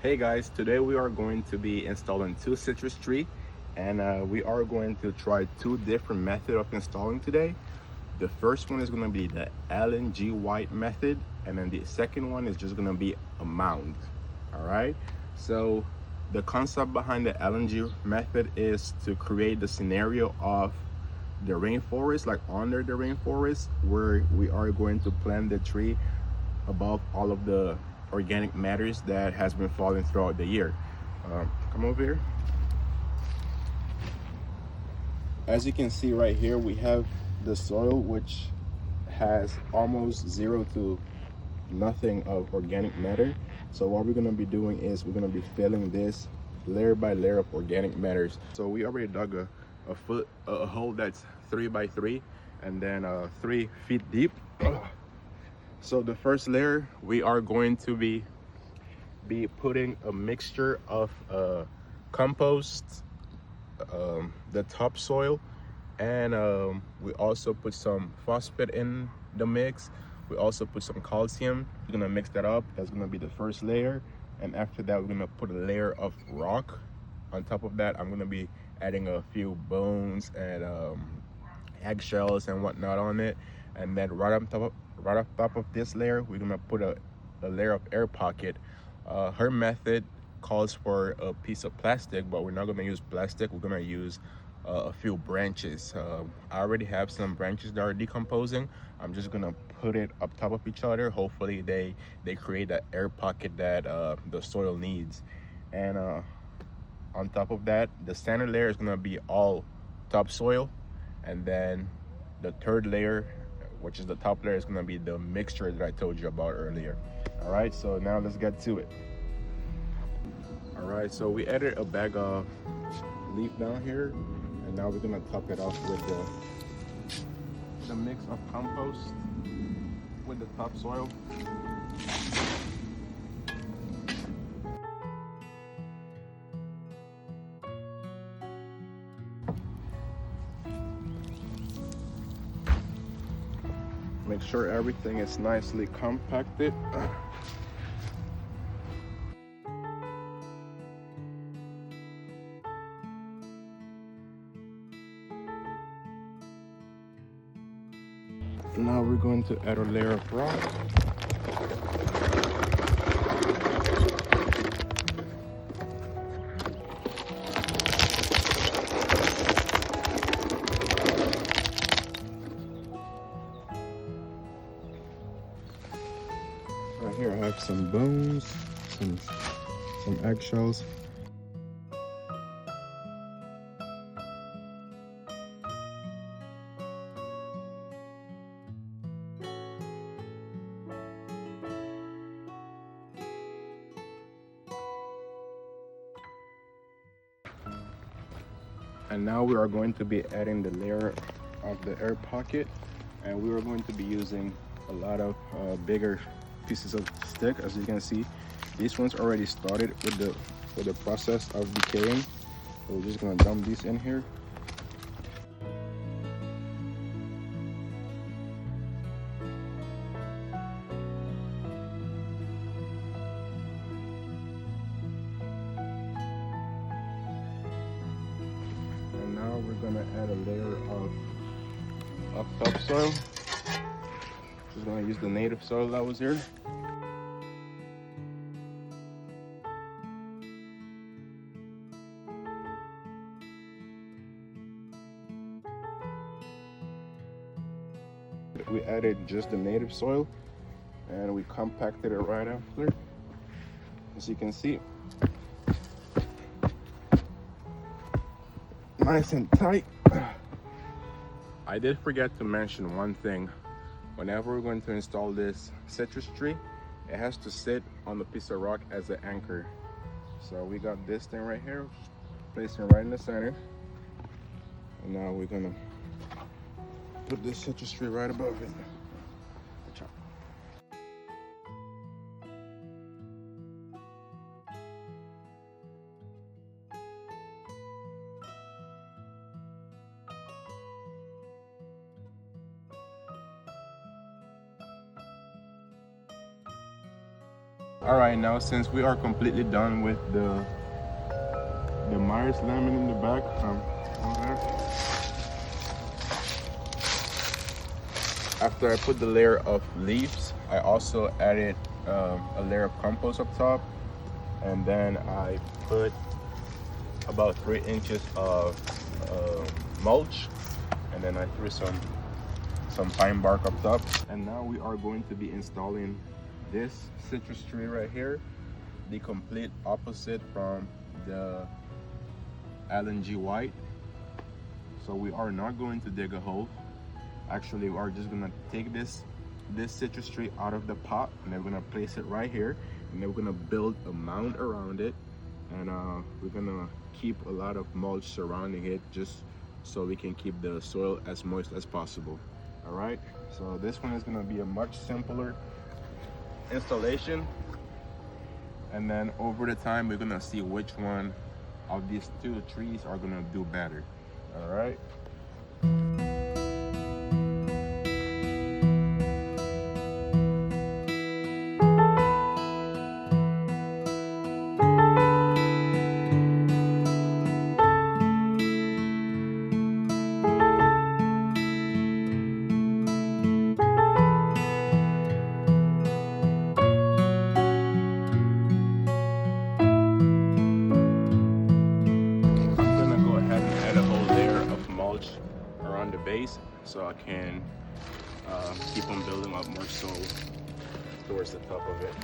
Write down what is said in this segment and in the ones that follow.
Hey guys, today we are going to be installing two citrus tree, and we are going to try two different methods of installing today. The first one is going to be the LNG white method, and then the second one is just going to be a mound. All right, so the concept behind the LNG method is to create the scenario of the rainforest, like under the rainforest, where we are going to plant the tree above all of the organic matters that has been falling throughout the year. Come over here. As you can see right here, we have the soil, which has almost zero to nothing of organic matter. So what we're going to be doing is we're going to be filling this layer by layer of organic matters. So we already dug a hole that's 3 by 3 and then 3 feet deep. So the first layer, we are going to be putting a mixture of compost, the topsoil, and we also put some phosphate in the mix. We also put some calcium. We're gonna mix that up. That's gonna be the first layer, and after that, we're gonna put a layer of rock. On top of that, I'm gonna be adding a few bones and eggshells and whatnot on it, and then right on top of this layer, we're gonna put a layer of air pocket. Her method calls for a piece of plastic, but we're not gonna use plastic. We're gonna use a few branches. I already have some branches that are decomposing. I'm just gonna put it up top of each other. Hopefully they create that air pocket that the soil needs. And on top of that, the center layer is gonna be all topsoil, and then the third layer, which is the top layer, is gonna be the mixture that I told you about earlier. All right, so now let's get to it. All right, so we added a bag of leaf down here, and now we're gonna top it off with the mix of compost with the topsoil. Make sure everything is nicely compacted. Now we're going to add a layer of rock. Right here I have some bones, some eggshells. And now we are going to be adding the layer of the air pocket, and we are going to be using a lot of bigger pieces of stick. As you can see, these ones already started with the process of decaying. So we're just gonna dump these in here. And now we're gonna add a layer of topsoil. Just gonna use the native soil that was here. We added just the native soil, and we compacted it right after. As you can see, nice and tight. I did forget to mention one thing. Whenever we're going to install this citrus tree, it has to sit on the piece of rock as an anchor. So we got this thing right here, placing right in the center. And now we're gonna put this citrus tree right above it. Watch out. All right, now since we are completely done with the Myers lemon in the back, on there. After I put the layer of leaves, I also added a layer of compost up top, and then I put about 3 inches of mulch, and then I threw some pine bark up top. And now we are going to be installing this citrus tree right here, the complete opposite from the Allen G. White. So we are not going to dig a hole. Actually, we are just gonna take this citrus tree out of the pot, and then we're gonna place it right here, and then we're gonna build a mound around it, and we're gonna keep a lot of mulch surrounding it, just so we can keep the soil as moist as possible. All right, so this one is gonna be a much simpler installation, and then over the time we're gonna see which one of these 2 trees are gonna do better. All right. Around the base, so I can keep on building up more soil towards the top of it.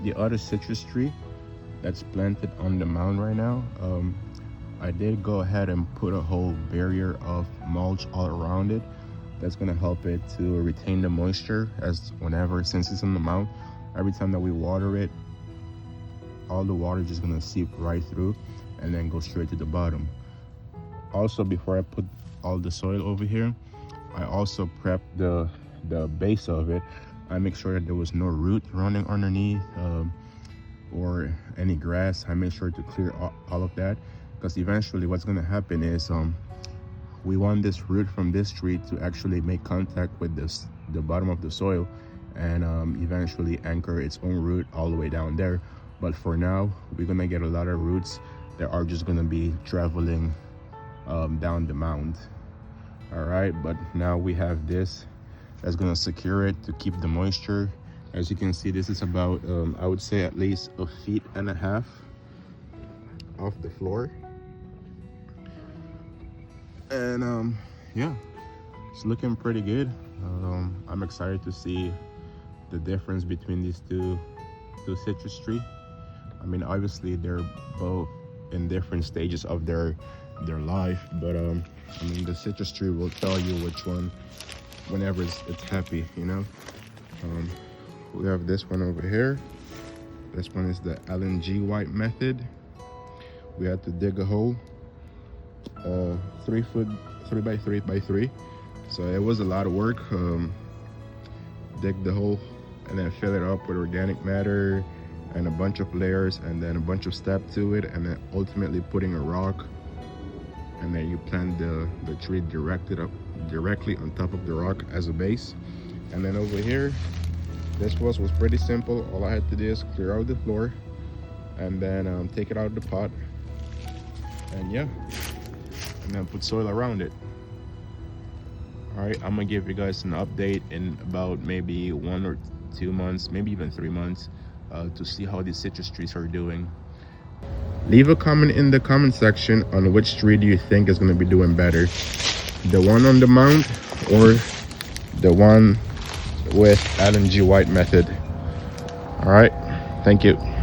The other citrus tree that's planted on the mound right now. I did go ahead and put a whole barrier of mulch all around it. That's gonna help it to retain the moisture, as since it's on the mound, every time that we water it, all the water is just gonna seep right through and then go straight to the bottom. Also, before I put all the soil over here, I also prepped the base of it. I make sure that there was no root running underneath or any grass. I make sure to clear all of that, because eventually what's going to happen is we want this root from this tree to actually make contact with the bottom of the soil, and eventually anchor its own root all the way down there. But for now, we're going to get a lot of roots that are just going to be traveling down the mound. All right, but now we have this that's going to secure it to keep the moisture. As you can see, this is about I would say at least 1.5 feet off the floor, and yeah, it's looking pretty good. I'm excited to see the difference between these two citrus trees. I mean, obviously they're both in different stages of their life, but I mean, the citrus tree will tell you which one whenever it's happy, you know. We have this one over here. This one is the Allen G. White method. We had to dig a hole, 3 foot 3 by 3 by 3, so it was a lot of work. Dig the hole and then fill it up with organic matter and a bunch of layers, and then a bunch of steps to it, and then ultimately putting a rock, and then you plant the tree directly on top of the rock as a base. And then over here, this was pretty simple. All I had to do is clear out the floor and then take it out of the pot, and yeah, and then put soil around it. All right, I'm gonna give you guys an update in about maybe 1 or 2 months, maybe even 3 months, to see how these citrus trees are doing. Leave a comment in the comment section on which tree do you think is going to be doing better, the one on the mound or the one with Alan G. White method. All right, thank you.